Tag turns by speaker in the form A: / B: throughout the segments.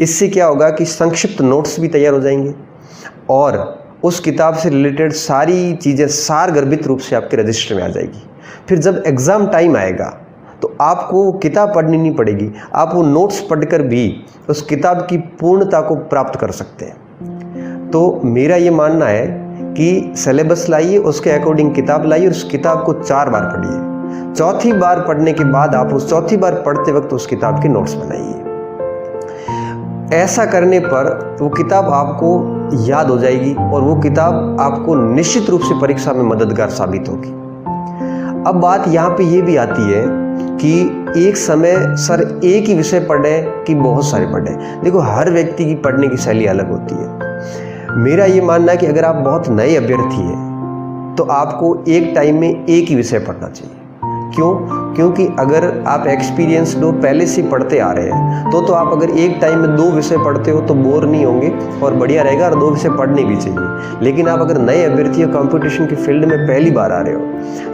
A: इससे क्या होगा कि संक्षिप्त नोट्स भी तैयार हो जाएंगे और उस किताब से रिलेटेड सारी चीज़ें सारगर्भित रूप से आपके रजिस्टर में आ जाएगी। फिर जब एग्ज़ाम टाइम आएगा तो आपको किताब पढ़नी नहीं पड़ेगी, आप वो नोट्स पढ़कर भी उस किताब की पूर्णता को प्राप्त कर सकते हैं। तो मेरा ये मानना है कि सिलेबस लाइए, उसके अकॉर्डिंग किताब लाइए और उस किताब को 4 बार पढ़िए। चौथी बार पढ़ने के बाद आप उस चौथी बार पढ़ते वक्त उस किताब के नोट्स बनाइए। ऐसा करने पर वो किताब आपको याद हो जाएगी और वो किताब आपको निश्चित रूप से परीक्षा में मददगार साबित होगी। अब बात यहाँ पे ये भी आती है कि एक समय सर एक ही विषय पढ़ें कि बहुत सारे पढ़ें। देखो, हर व्यक्ति की पढ़ने की शैली अलग होती है। मेरा ये मानना है कि अगर आप बहुत नए अभ्यर्थी हैं तो आपको एक टाइम में एक ही विषय पढ़ना चाहिए। क्यों? क्योंकि अगर आप एक्सपीरियंस्ड हो, पहले से पढ़ते आ रहे हैं तो आप अगर एक टाइम में 2 विषय पढ़ते हो तो बोर नहीं होंगे और बढ़िया रहेगा, और 2 विषय पढ़ने भी चाहिए। लेकिन आप अगर नए अभ्यर्थी हो, कंपटीशन की फील्ड में पहली बार आ रहे हो,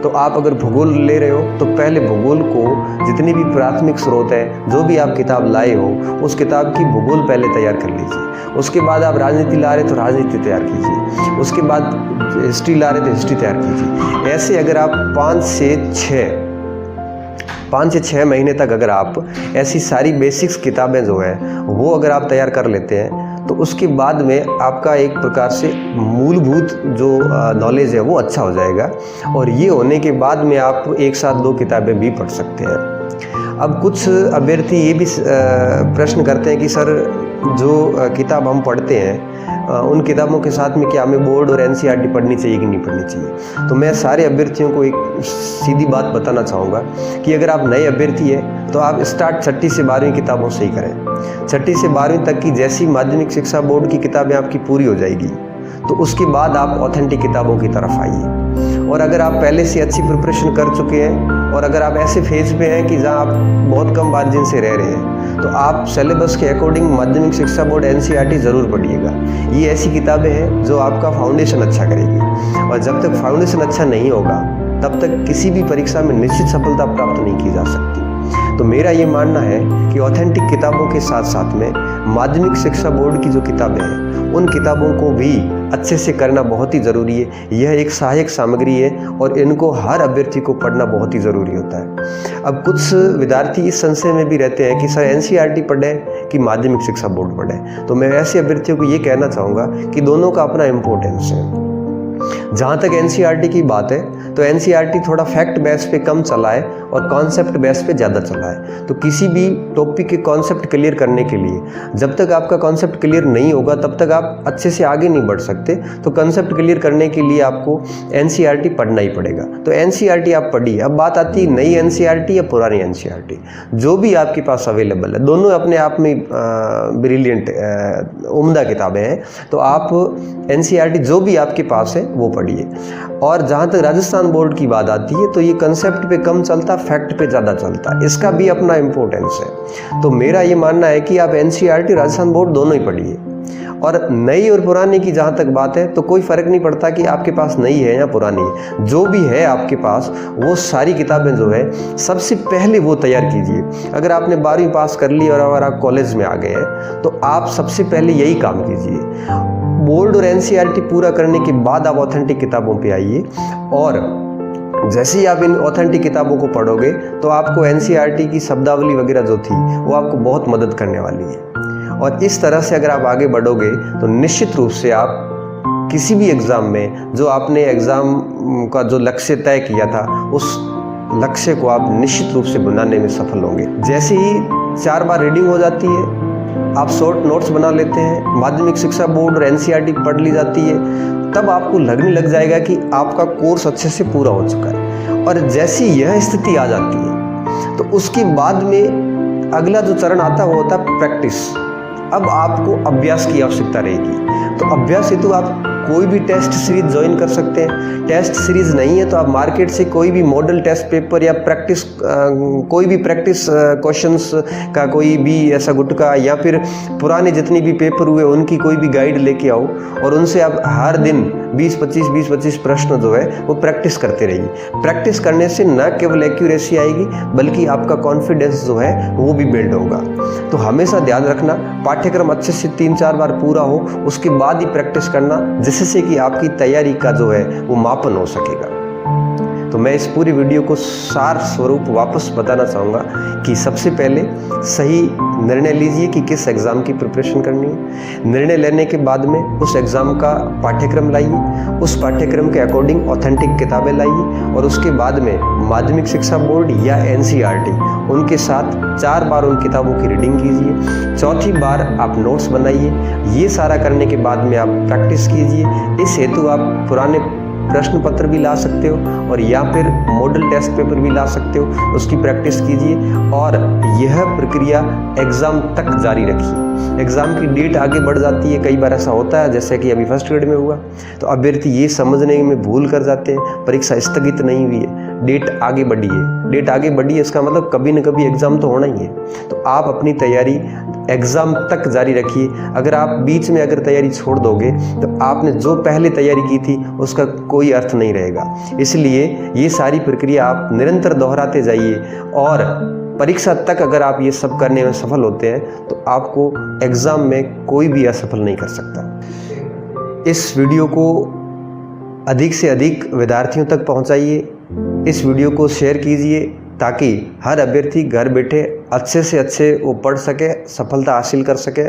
A: तो आप अगर भूगोल ले रहे हो तो पहले भूगोल को जितनी भी प्राथमिक स्रोत है, जो भी आप किताब लाए हो, उस किताब की भूगोल पहले तैयार कर लीजिए। उसके बाद आप राजनीति ला रहे तो राजनीति तैयार कीजिए, उसके बाद हिस्ट्री ला रहे तो हिस्ट्री तैयार कीजिए। ऐसे अगर आप 5 से 6 महीने तक अगर आप ऐसी सारी बेसिक्स किताबें जो हैं वो अगर आप तैयार कर लेते हैं तो उसके बाद में आपका एक प्रकार से मूलभूत जो नॉलेज है वो अच्छा हो जाएगा, और ये होने के बाद में आप एक साथ 2 किताबें भी पढ़ सकते हैं। अब कुछ अभ्यर्थी ये भी प्रश्न करते हैं कि सर जो किताब हम पढ़ते हैं उन किताबों के साथ में क्या हमें बोर्ड और एनसीईआरटी पढ़नी चाहिए कि नहीं पढ़नी चाहिए। तो मैं सारे अभ्यर्थियों को एक सीधी बात बताना चाहूँगा कि अगर आप नए अभ्यर्थी हैं तो आप स्टार्ट 6ठी से 12वीं किताबों से ही करें। 6ठी से 12वीं तक की जैसी माध्यमिक शिक्षा बोर्ड की किताबें आपकी पूरी हो जाएगी तो उसके बाद आप ऑथेंटिक किताबों की तरफ आइए। और अगर आप पहले से अच्छी प्रिपरेशन कर चुके हैं और अगर आप ऐसे फेज पे हैं कि जहाँ आप बहुत कम मार्जिन से रह रहे हैं तो आप सिलेबस के अकॉर्डिंग माध्यमिक शिक्षा बोर्ड एनसीईआरटी ज़रूर पढ़िएगा। ये ऐसी किताबें हैं जो आपका फाउंडेशन अच्छा करेगी, और जब तक फाउंडेशन अच्छा नहीं होगा तब तक किसी भी परीक्षा में निश्चित सफलता प्राप्त नहीं की जा सकती। तो मेरा ये मानना है कि ऑथेंटिक किताबों के साथ साथ में माध्यमिक शिक्षा बोर्ड की जो किताबें हैं उन किताबों को भी अच्छे से करना बहुत ही ज़रूरी है। यह एक सहायक सामग्री है और इनको हर अभ्यर्थी को पढ़ना बहुत ही ज़रूरी होता है। अब कुछ विद्यार्थी इस संशय में भी रहते हैं कि सर एनसीईआरटी पढ़ें कि माध्यमिक शिक्षा बोर्ड पढ़ें। तो मैं ऐसे अभ्यर्थियों को ये कहना चाहूँगा कि दोनों का अपना इम्पोर्टेंस है। जहाँ तक एनसीईआरटी की बात है तो एनसीईआरटी थोड़ा फैक्ट बेस पे कम चला है और कॉन्सेप्ट बेस पे ज़्यादा चला है। तो किसी भी टॉपिक के कॉन्सेप्ट क्लियर करने के लिए जब तक आपका कॉन्सेप्ट क्लियर नहीं होगा तब तक आप अच्छे से आगे नहीं बढ़ सकते। तो कॉन्सेप्ट क्लियर करने के लिए आपको एनसीईआरटी पढ़ना ही पड़ेगा। तो एनसीईआरटी आप पढ़िए। अब बात आती है नई एनसीईआरटी या पुरानी एनसीईआरटी, जो भी आपके पास अवेलेबल है, दोनों अपने आप में ब्रिलियंट उम्दा किताबें हैं। तो आप एनसीईआरटी जो भी आपके पास है वो पढ़िए। और जहाँ तक राजस्थान बोर्ड की बात आती है तो ये कंसेप्ट पे कम चलता, फैक्ट पे ज़्यादा चलता, इसका भी अपना इम्पोर्टेंस है। तो मेरा ये मानना है कि आप एनसीईआरटी राजस्थान बोर्ड दोनों ही पढ़िए। और नई और पुरानी की जहाँ तक बात है तो कोई फ़र्क नहीं पड़ता कि आपके पास नई है या पुरानी है, जो भी है आपके पास वो सारी किताबें जो है सबसे पहले वो तैयार कीजिए। अगर आपने 12वीं पास कर ली और अगर आप कॉलेज में आ गए हैं तो आप सबसे पहले यही काम कीजिए। बोर्ड और एनसीईआरटी पूरा करने के बाद आप ऑथेंटिक किताबों पे आइए, और जैसे ही आप इन ऑथेंटिक किताबों को पढ़ोगे तो आपको एनसीईआरटी की शब्दावली वगैरह जो थी वो आपको बहुत मदद करने वाली है। और इस तरह से अगर आप आगे बढ़ोगे तो निश्चित रूप से आप किसी भी एग्ज़ाम में जो आपने एग्ज़ाम का जो लक्ष्य तय किया था उस लक्ष्य को आप निश्चित रूप से बनाने में सफल होंगे। जैसे ही 4 बार रीडिंग हो जाती है, आप शॉर्ट नोट्स बना लेते हैं, माध्यमिक शिक्षा बोर्ड और एनसीईआरटी पढ़ ली जाती है, तब आपको लगने लग जाएगा कि आपका कोर्स अच्छे से पूरा हो चुका है। और जैसी यह स्थिति आ जाती है तो उसके बाद में अगला जो चरण आता है वो होता है प्रैक्टिस। अब आपको अभ्यास की आवश्यकता रहेगी। तो अभ्यास हेतु आप कोई भी टेस्ट सीरीज ज्वाइन कर सकते हैं। टेस्ट सीरीज नहीं है तो आप मार्केट से कोई भी मॉडल टेस्ट पेपर या प्रैक्टिस कोई भी प्रैक्टिस क्वेश्चंस का कोई भी ऐसा गुटका या फिर पुराने जितने भी पेपर हुए उनकी कोई भी गाइड लेके आओ और उनसे आप हर दिन 20-25 प्रश्न जो है वो प्रैक्टिस करते रहिए। प्रैक्टिस करने से न केवल एक्यूरेसी आएगी बल्कि आपका कॉन्फिडेंस जो है वो भी बिल्ड होगा। तो हमेशा ध्यान रखना, पाठ्यक्रम अच्छे से 3-4 बार पूरा हो उसके बाद ही प्रैक्टिस करना, जिससे कि आपकी तैयारी का जो है वो मापन हो सकेगा। तो मैं इस पूरी वीडियो को सार स्वरूप वापस बताना चाहूँगा कि सबसे पहले सही निर्णय लीजिए कि किस एग्ज़ाम की प्रिपरेशन करनी है। निर्णय लेने के बाद में उस एग्ज़ाम का पाठ्यक्रम लाइए, उस पाठ्यक्रम के अकॉर्डिंग ऑथेंटिक किताबें लाइए और उसके बाद में माध्यमिक शिक्षा बोर्ड या NCERT उनके साथ 4 बार उन किताबों की रीडिंग कीजिए। चौथी बार आप नोट्स बनाइए। ये सारा करने के बाद में आप प्रैक्टिस कीजिए। इस हेतु आप पुराने प्रश्न पत्र भी ला सकते हो और या फिर मॉडल टेस्ट पेपर भी ला सकते हो, उसकी प्रैक्टिस कीजिए और यह प्रक्रिया एग्ज़ाम तक जारी रखिए। एग्ज़ाम की डेट आगे बढ़ जाती है, कई बार ऐसा होता है जैसे कि अभी फर्स्ट ग्रेड में हुआ, तो अभ्यर्थी ये समझने में भूल कर जाते हैं परीक्षा स्थगित नहीं हुई है, डेट आगे बढ़ी है। डेट आगे बढ़ी है इसका मतलब कभी न कभी एग्ज़ाम तो होना ही है। तो आप अपनी तैयारी एग्ज़ाम तक जारी रखिए। अगर आप बीच में अगर तैयारी छोड़ दोगे तो आपने जो पहले तैयारी की थी उसका कोई अर्थ नहीं रहेगा। इसलिए ये सारी प्रक्रिया आप निरंतर दोहराते जाइए और परीक्षा तक अगर आप ये सब करने में सफल होते हैं तो आपको एग्ज़ाम में कोई भी असफल नहीं कर सकता। इस वीडियो को अधिक से अधिक विद्यार्थियों तक पहुंचाइए। इस वीडियो को शेयर कीजिए ताकि हर अभ्यर्थी घर बैठे अच्छे से अच्छे वो पढ़ सके, सफलता हासिल कर सके।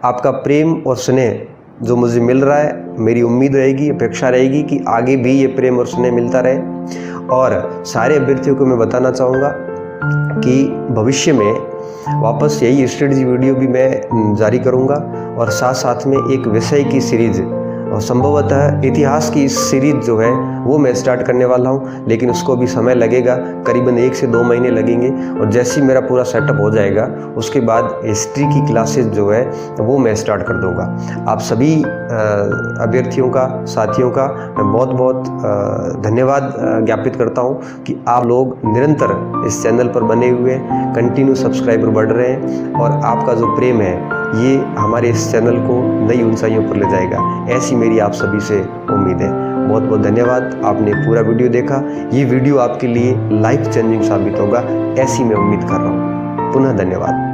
A: आपका प्रेम और स्नेह जो मुझे मिल रहा है, मेरी उम्मीद रहेगी, अपेक्षा रहेगी कि आगे भी ये प्रेम और स्नेह मिलता रहे। और सारे अभ्यर्थियों को मैं बताना चाहूँगा कि भविष्य में वापस यही स्ट्रेटजी वीडियो भी मैं जारी करूँगा और साथ साथ में एक विषय की सीरीज और संभवतः इतिहास की सीरीज जो है वो मैं स्टार्ट करने वाला हूँ, लेकिन उसको भी समय लगेगा, करीबन 1 से 2 महीने लगेंगे। और जैसे ही मेरा पूरा सेटअप हो जाएगा उसके बाद हिस्ट्री की क्लासेस जो है वो मैं स्टार्ट कर दूँगा। आप सभी अभ्यर्थियों का, साथियों का मैं बहुत बहुत धन्यवाद ज्ञापित करता हूँ कि आप लोग निरंतर इस चैनल पर बने हुए हैं, कंटिन्यू सब्सक्राइबर बढ़ रहे हैं और आपका जो प्रेम है ये हमारे इस चैनल को नई ऊंचाइयों पर ले जाएगा, ऐसी मेरी आप सभी से उम्मीद है। बहुत बहुत धन्यवाद, आपने पूरा वीडियो देखा। ये वीडियो आपके लिए लाइफ चेंजिंग साबित होगा, ऐसी मैं उम्मीद कर रहा हूँ। पुनः धन्यवाद।